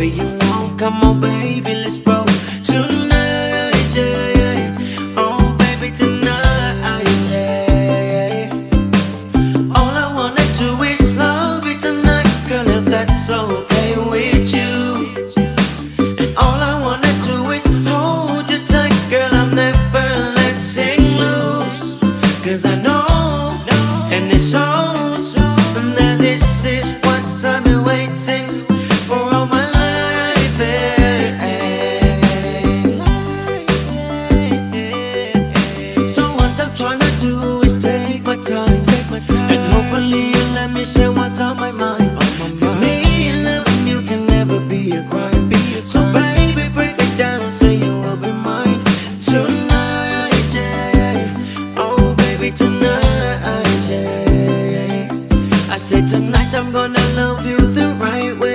whatever you want. Come on, baby, let's roll tonight, yeah. Oh, baby, tonight, yeah. All I wanna do is love you tonight, girl, if that's okay with you. And all I wanna do is hold you tight, girl, I'm never letting loose. Cause I know, and it shows, that this is what I've been waiting for all my life, So what I'm trying to do is take my time, and hopefully you'll let me say what's on my mind. Cause me loving you can never be a crime. So baby, break it down, say you will be mine tonight, yeah. Oh baby, tonight, yeah. I said tonight I'm gonna love you the right way.